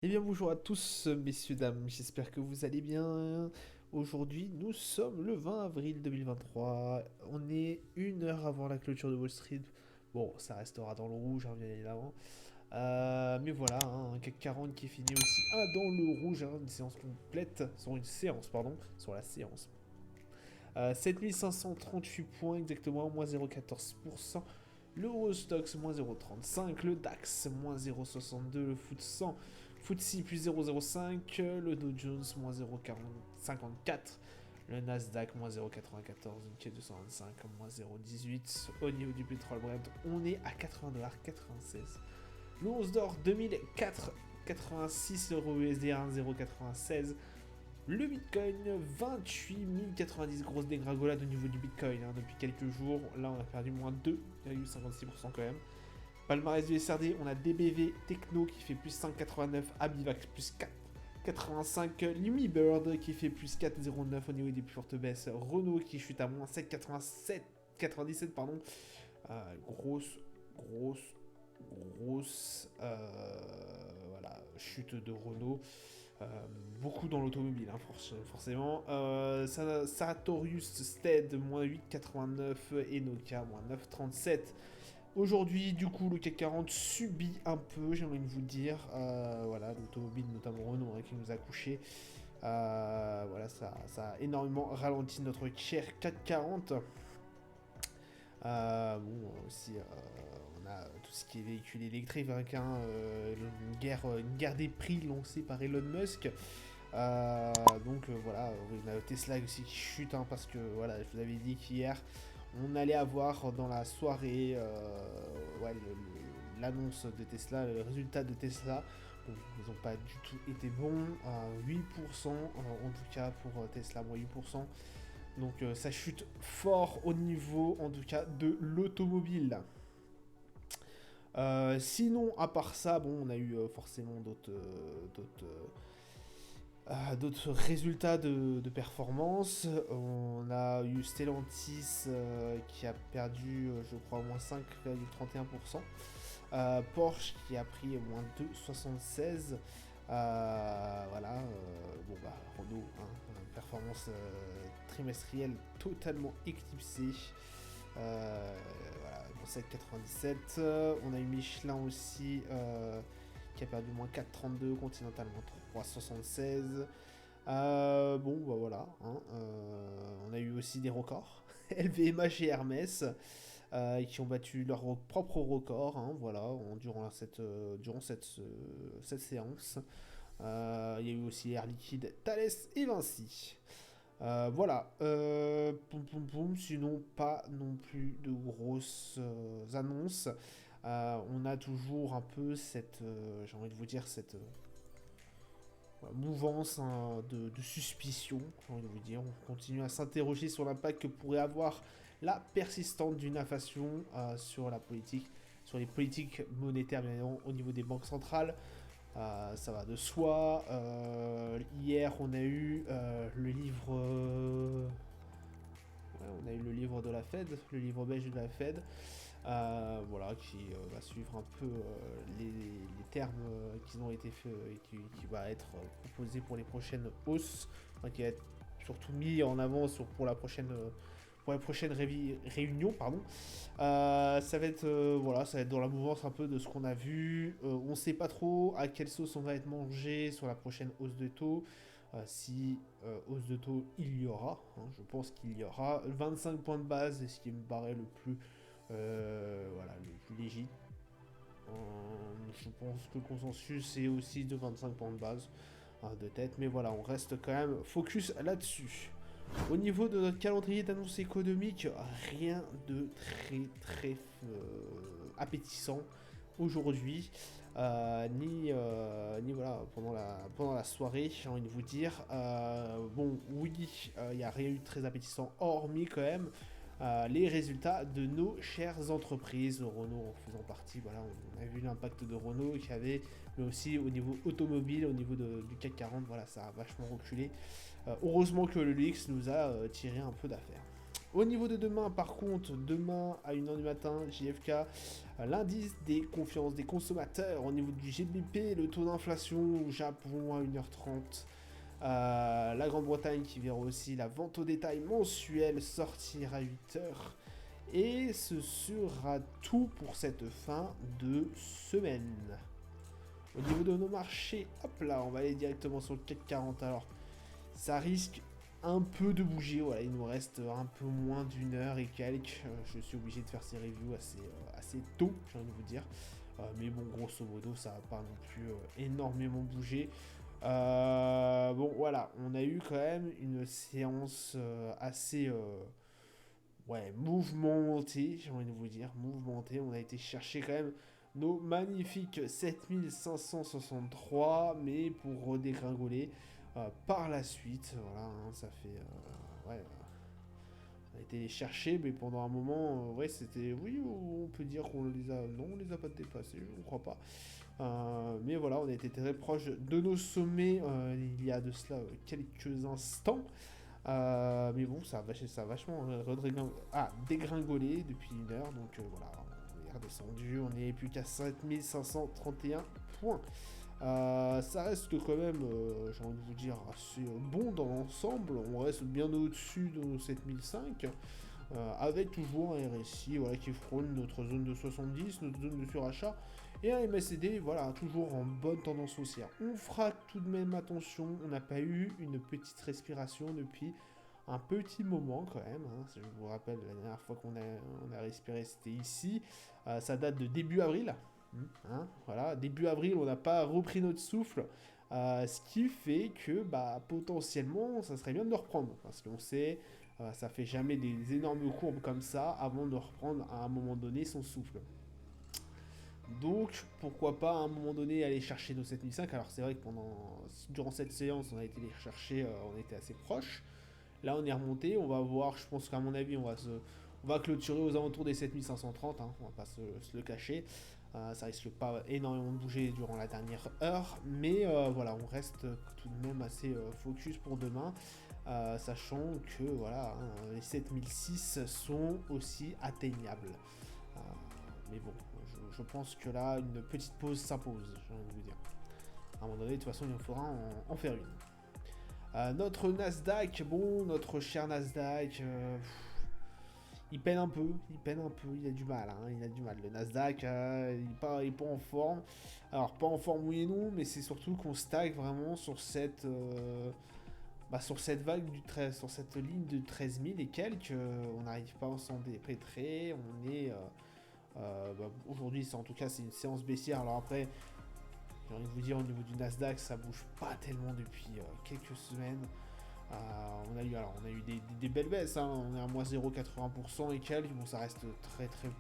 Eh bien bonjour à tous, messieurs, dames, j'espère que vous allez bien. Aujourd'hui, nous sommes le 20 avril 2023. On est une heure avant la clôture de Wall Street. Bon, ça restera dans le rouge, hein, bien évidemment. Mais voilà, hein, un CAC 40 qui finit aussi dans le rouge, hein, une séance complète, sur une séance, pardon, sur la séance. 7538 points exactement, moins 0,14%. L'Eurostox, moins 0,35. Le DAX, moins 0,62. Le FTSE 100, FTSE plus 0,05. Le Dow Jones, moins 0,54. Le Nasdaq, moins 0,94. Le Nikkei 225, moins 0,18. Au niveau du pétrole Brent, on est à 80,96 $. L'once d'or, 2004, 86 euros USD à 1,096. Le Bitcoin, 28 090, grosse dégringolade au niveau du Bitcoin depuis quelques jours. Là, on a perdu moins 2,56% quand même. Palmarès du SRD, on a DBV Techno qui fait plus 5,89, Abivax plus 4,85, Lumibird qui fait plus 4,09 au niveau des plus fortes baisses, Renault qui chute à moins 7,87, 97 pardon. Grosse, grosse, grosse voilà, chute de Renault. Beaucoup dans l'automobile, hein, forcément. Sartorius Stead, moins 8,89 et Nokia, moins 9,37. Aujourd'hui, du coup, le CAC 40 subit un peu, j'ai envie de vous dire. Voilà, l'automobile, notamment Renault, hein, qui nous a couché. Voilà, ça a énormément ralenti notre cher CAC 40. Bon, aussi, on a tout ce qui est véhicule électrique, hein, une guerre des prix lancée par Elon Musk. Donc voilà, on a Tesla aussi qui chute, hein, parce que voilà, je vous avais dit qu'hier, on allait avoir dans la soirée ouais, l'annonce de Tesla, le résultat de Tesla. Bon, ils n'ont pas du tout été bons, 8%, en tout cas pour Tesla, moins 8%. Donc ça chute fort au niveau, en tout cas, de l'automobile. Sinon, à part ça, bon, on a eu forcément d'autres résultats de performance. On a eu Stellantis qui a perdu, je crois, moins 5,31%. Porsche qui a pris moins 2,76. Voilà, bon bah Renault, hein, performance trimestrielle totalement éclipsée. Voilà, pour 7,97. On a eu Michelin aussi qui a perdu moins 4,32, Continental moins 3,76. Bon, bah voilà, hein, on a eu aussi des records. LVMH et Hermès qui ont battu leur propre record, hein, voilà, durant cette séance. Il y a eu aussi Air Liquide, Thales et Vinci. Voilà, poum poum poum, sinon pas non plus de grosses annonces. On a toujours un peu cette, j'ai envie de vous dire, cette mouvance, hein, de suspicion, j'ai envie de vous dire. On continue à s'interroger sur l'impact que pourrait avoir la persistance d'une inflation sur la politique, sur les politiques monétaires, bien évidemment, au niveau des banques centrales. Ça va de soi. Hier, on a eu le livre. Ouais, on a eu le livre de la Fed, le livre belge de la Fed, voilà, qui va suivre un peu les termes qui ont été faits et qui va être proposé pour les prochaines hausses, enfin, qui va être surtout mis en avant pour la prochaine réunion, pardon. Ça va être voilà, ça va être dans la mouvance un peu de ce qu'on a vu. On sait pas trop à quelle sauce on va être mangé sur la prochaine hausse de taux. Si hausse de taux il y aura, hein, je pense qu'il y aura 25 points de base, c'est ce qui me paraît le plus voilà, le plus légitime. Je pense que le consensus est aussi de 25 points de base, hein, de tête, mais voilà, on reste quand même focus là-dessus. Au niveau de notre calendrier d'annonces économiques, rien de très appétissant aujourd'hui, ni voilà, pendant la soirée, j'ai envie de vous dire. Bon, oui, il n'y a rien eu de très appétissant, hormis quand même les résultats de nos chères entreprises, Renault en faisant partie. Voilà, on a vu l'impact de Renault qui avait, mais aussi au niveau automobile, au niveau du CAC 40, voilà, ça a vachement reculé. Heureusement que le LX nous a tiré un peu d'affaire. Au niveau de demain, par contre, demain à 1h du matin, JFK, l'indice des confiances des consommateurs au niveau du GBP, le taux d'inflation au Japon à 1h30, la Grande-Bretagne qui verra aussi la vente au détail mensuelle sortir à 8h. Et ce sera tout pour cette fin de semaine. Au niveau de nos marchés, hop là, on va aller directement sur le CAC 40. Alors, ça risque un peu de bouger, voilà, il nous reste un peu moins d'une heure et quelques. Je suis obligé de faire ces reviews assez tôt, j'ai envie de vous dire. Mais bon, grosso modo, ça va pas non plus énormément bouger. Bon, voilà, on a eu quand même une séance assez mouvementée, j'ai envie de vous dire, mouvementée. On a été chercher quand même nos magnifiques 7563, mais pour redégringoler par la suite, voilà, hein, ça fait... on a été les chercher, mais pendant un moment, c'était... Oui, on peut dire qu'on les a... Non, on les a pas dépassés, je ne crois pas. Mais voilà, on a été très proche de nos sommets il y a de cela quelques instants. Mais bon, ça a vachement dégringolé depuis une heure, donc voilà, on est redescendu, on n'est plus qu'à 7531 points. Ça reste quand même, j'ai envie de vous dire, assez bon dans l'ensemble. On reste bien au-dessus de nos 7005, avec toujours un RSI voilà, qui frôle notre zone de 70, notre zone de surachat, et un MACD voilà, toujours en bonne tendance haussière. On fera tout de même attention, on n'a pas eu une petite respiration depuis un petit moment quand même. Hein. Je vous rappelle, la dernière fois qu'on a respiré, c'était ici. Ça date de début avril. Hein, voilà, début avril, on n'a pas repris notre souffle, ce qui fait que potentiellement, ça serait bien de le reprendre, parce qu'on sait, ça fait jamais des énormes courbes comme ça avant de reprendre à un moment donné son souffle. Donc, pourquoi pas à un moment donné aller chercher nos 7005. Alors c'est vrai que durant cette séance, on a été les chercher, on était assez proches. Là, on est remonté, on va voir, je pense qu'à mon avis, on va clôturer aux alentours des 7530, hein, on va pas se le cacher. Ça risque pas énormément de bouger durant la dernière heure, mais voilà, on reste tout de même assez focus pour demain, sachant que voilà, hein, les 7006 sont aussi atteignables. Mais bon, je pense que là, une petite pause s'impose, j'ai envie de vous dire. À un moment donné, de toute façon, il faudra en faire une. Notre Nasdaq, bon, notre cher Nasdaq, il peine un peu, il a du mal, hein, il a du mal. Le Nasdaq, il est pas en forme. Alors, pas en forme oui et non, mais c'est surtout qu'on stagne vraiment sur cette vague du 13, sur cette ligne de 13 000 et quelques. On n'arrive pas à s'en dépêtrer, on est... aujourd'hui, en tout cas, c'est une séance baissière. Alors après, j'ai envie de vous dire, au niveau du Nasdaq, ça bouge pas tellement depuis quelques semaines. On a eu des belles baisses, hein. On est à moins 0,80% et quelques. Bon, ça reste très très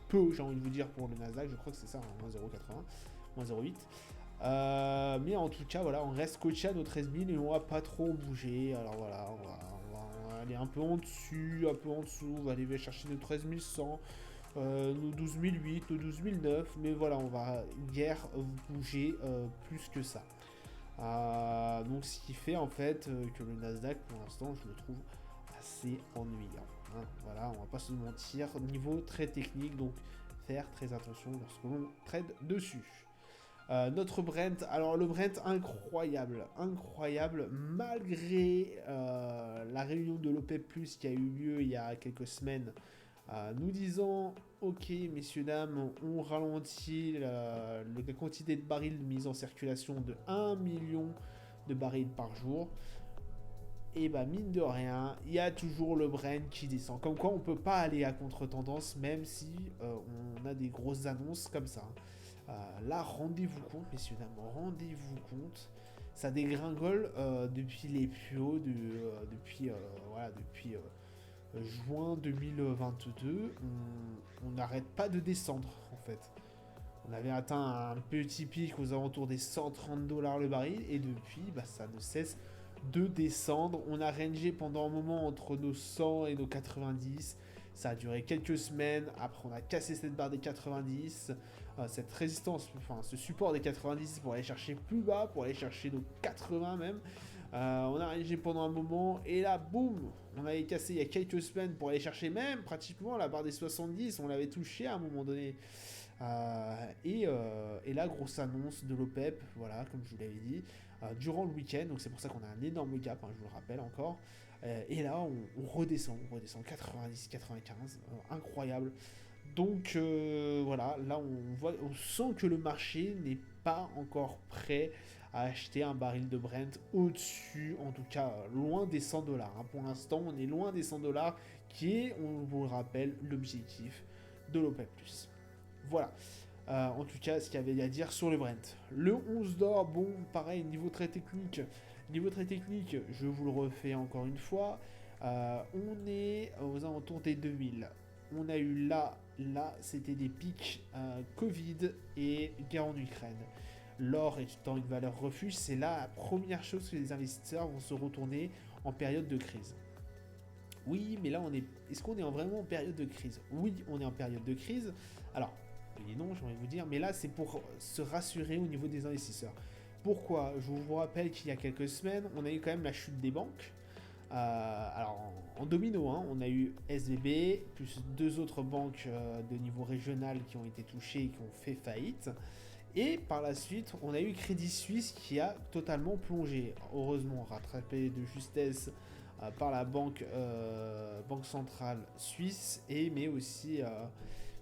peu, j'ai envie de vous dire, pour le Nasdaq. Je crois que c'est ça, hein, moins 0,80, moins 0,8. Mais en tout cas, voilà, on reste coaché à nos 13 000 et on va pas trop bouger. Alors voilà, on va aller un peu en dessus, un peu en dessous. On va aller chercher nos 13 100. Nos 12 008, nos 12 009, mais voilà, on va guère bouger plus que ça. Donc ce qui fait en fait que le Nasdaq pour l'instant je le trouve assez ennuyant. Hein. Voilà, on va pas se mentir, niveau très technique, donc faire très attention lorsque l'on trade dessus. Notre Brent, alors le Brent incroyable, malgré la réunion de l'OPEP+, qui a eu lieu il y a quelques semaines, nous disant ok messieurs dames, on ralentit la quantité de barils mis en circulation de 1 million de barils par jour, et mine de rien, il y a toujours le Brent qui descend. Comme quoi on peut pas aller à contre-tendance même si on a des grosses annonces comme ça. Là, rendez-vous compte, messieurs dames, rendez-vous compte. Ça dégringole depuis les plus hauts, depuis juin 2022. On n'arrête pas de descendre, en fait. On avait atteint un petit pic aux alentours des 130 $ le baril, et depuis, ça ne cesse de descendre. On a rangé pendant un moment entre nos 100 et nos 90. Ça a duré quelques semaines. Après, on a cassé cette barre des 90. Cette résistance, enfin, ce support des 90 pour aller chercher plus bas, pour aller chercher nos 80 même. On a rangé pendant un moment, et là, boum, on avait cassé il y a quelques semaines pour aller chercher même pratiquement la barre des 70, on l'avait touché à un moment donné. Et là, grosse annonce de l'OPEP, voilà, comme je vous l'avais dit, durant le week-end, donc c'est pour ça qu'on a un énorme gap, hein, je vous le rappelle encore. Et là, on redescend 90, 95, incroyable. Donc voilà, là on sent que le marché n'est pas encore prêt à acheter un baril de Brent au-dessus, en tout cas loin des 100 dollars. Hein. Pour l'instant, on est loin des 100 dollars, qui est, on vous le rappelle, l'objectif de l'OPEP+. Voilà. En tout cas, ce qu'il y avait à dire sur le Brent. Le 11 d'or, bon, pareil, niveau très technique. Niveau très technique, je vous le refais encore une fois. On est aux alentours des 2000. On a eu là, c'était des pics Covid et guerre en Ukraine. L'or étant une valeur refuge, c'est là la première chose que les investisseurs vont se retourner en période de crise. Oui, mais là, est-ce qu'on est vraiment en période de crise? Oui, on est en période de crise. Alors, oui et non, j'ai envie de vous dire, mais là, c'est pour se rassurer au niveau des investisseurs. Pourquoi? Je vous rappelle qu'il y a quelques semaines, on a eu quand même la chute des banques. Alors, en domino, hein, on a eu SVB, plus deux autres banques de niveau régional qui ont été touchées et qui ont fait faillite. Et par la suite, on a eu Crédit Suisse qui a totalement plongé. Heureusement, rattrapé de justesse par la banque centrale suisse, mais aussi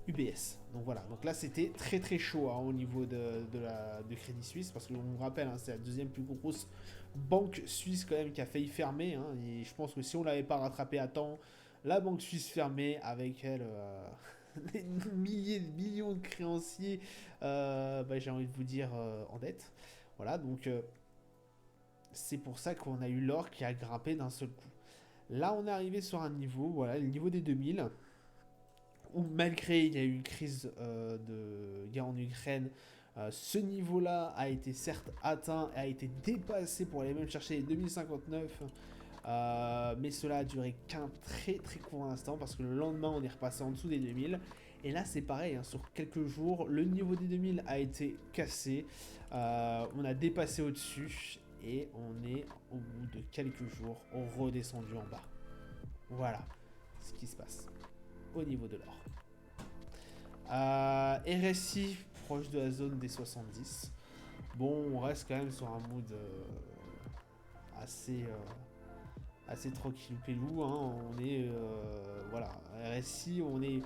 UBS. Donc voilà, donc là c'était très très chaud hein, au niveau de Crédit Suisse, parce qu'on vous rappelle, hein, c'est la deuxième plus grosse banque suisse quand même qui a failli fermer. Hein, et je pense que si on l'avait pas rattrapé à temps, la banque suisse fermée avec elle... des milliers, de millions de créanciers, j'ai envie de vous dire, en dette. Voilà, donc c'est pour ça qu'on a eu l'or qui a grimpé d'un seul coup. Là, on est arrivé sur un niveau, voilà, le niveau des 2000, où malgré il y a eu une crise de guerre en Ukraine, ce niveau-là a été certes atteint et a été dépassé pour aller même chercher les 2059. Mais cela a duré qu'un très très court instant, parce que le lendemain on est repassé en dessous des 2000. Et là c'est pareil, hein, sur quelques jours le niveau des 2000 a été cassé, on a dépassé au-dessus et on est au bout de quelques jours redescendu en bas. Voilà ce qui se passe au niveau de l'or. RSI proche de la zone des 70. Bon, on reste quand même sur un mood assez tranquille pelou, hein. On est voilà, RSI, on est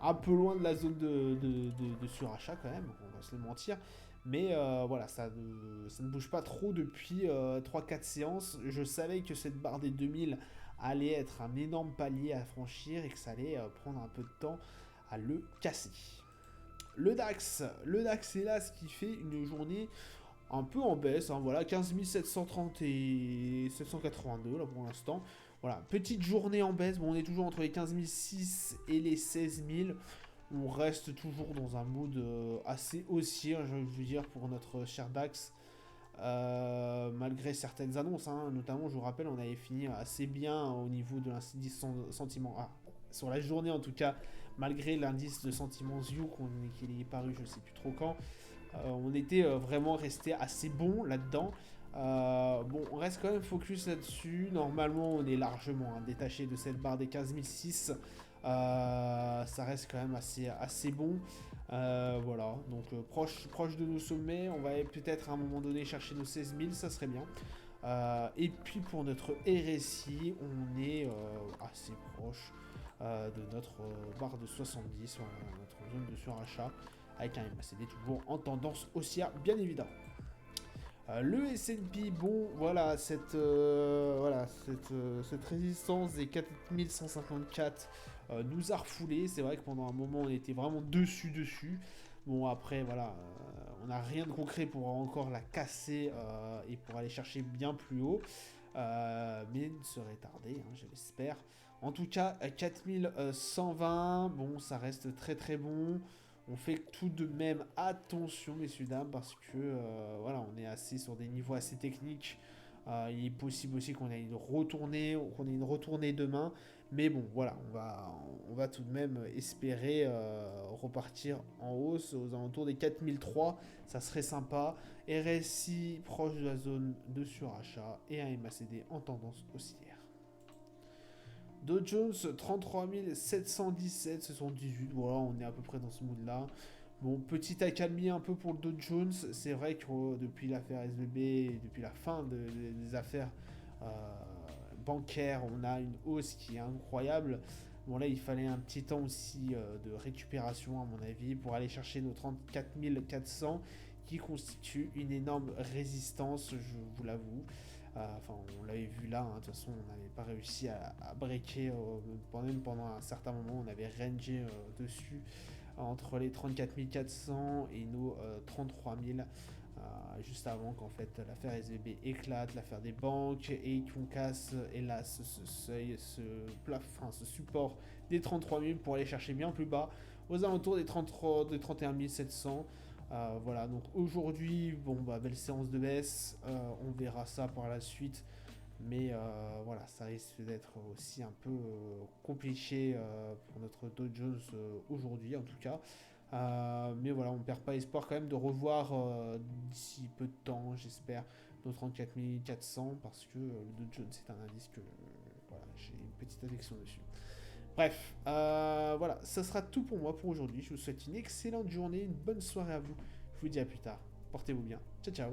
un peu loin de la zone de surachat quand même, on va se le mentir, mais voilà, ça ne bouge pas trop depuis 3-4 séances. Je savais que cette barre des 2000 allait être un énorme palier à franchir et que ça allait prendre un peu de temps à le casser. Le DAX est là, ce qui fait une journée un peu en baisse, hein, voilà, 15 730 et 782 là pour l'instant. Voilà, petite journée en baisse, bon, on est toujours entre les 15 600 et les 16 000. On reste toujours dans un mood assez haussier, je veux dire, pour notre cher DAX. Malgré certaines annonces, hein, notamment, je vous rappelle, on avait fini assez bien au niveau de l'indice sentiment. Sur la journée en tout cas, malgré l'indice de sentiment ZIU qui est paru, je sais plus trop quand. On était vraiment resté assez bon là-dedans. Bon, on reste quand même focus là-dessus. Normalement, on est largement détaché de cette barre des 15 600. Ça reste quand même assez bon. Voilà, donc proche de nos sommets. On va peut-être à un moment donné chercher nos 16 000, ça serait bien. Et puis pour notre RSI, on est assez proche de notre barre de 70, voilà, notre zone de surachat, avec un MACD toujours en tendance haussière, bien évidemment. Le S&P, bon, voilà, cette résistance des 4154 nous a refoulé. C'est vrai que pendant un moment, on était vraiment dessus. Bon, après, voilà, on n'a rien de concret pour encore la casser et pour aller chercher bien plus haut. Mais ne serait tardé, hein, je l'espère. En tout cas, 4120, bon, ça reste très très bon. On fait tout de même attention, messieurs, dames, parce que voilà, on est assez sur des niveaux assez techniques Il est possible aussi qu'on ait une retournée demain. Mais bon, voilà, on va tout de même espérer repartir en hausse aux alentours des 4003. Ça serait sympa. RSI proche de la zone de surachat et un MACD en tendance haussière. Dow Jones 33 717, ce sont 18. Voilà, on est à peu près dans ce mood-là. Bon, petit accalmie un peu pour le Dow Jones. C'est vrai que depuis l'affaire SVB, et depuis la fin des affaires euh, bancaires, on a une hausse qui est incroyable. Bon, là, il fallait un petit temps aussi de récupération, à mon avis, pour aller chercher nos 34 400 qui constitue une énorme résistance, je vous l'avoue. Enfin, on l'avait vu là, hein, de toute façon, on n'avait pas réussi à breaker, même pendant un certain moment, on avait rangé dessus entre les 34 400 et nos 33 000. Juste avant qu'en fait l'affaire SVB éclate, l'affaire des banques, et qu'on casse hélas ce seuil, ce plafond, ce support des 33 000 pour aller chercher bien plus bas, aux alentours des 31 700. Voilà, donc aujourd'hui, bon, bah, belle séance de baisse, on verra ça par la suite, mais voilà, ça risque d'être aussi un peu compliqué pour notre Dow Jones aujourd'hui en tout cas. Mais voilà, on ne perd pas espoir quand même de revoir d'ici peu de temps, j'espère, nos 34 400 parce que le Dow Jones c'est un indice que voilà, j'ai une petite addiction dessus. Bref, voilà, ça sera tout pour moi pour aujourd'hui. Je vous souhaite une excellente journée, une bonne soirée à vous. Je vous dis à plus tard. Portez-vous bien. Ciao, ciao.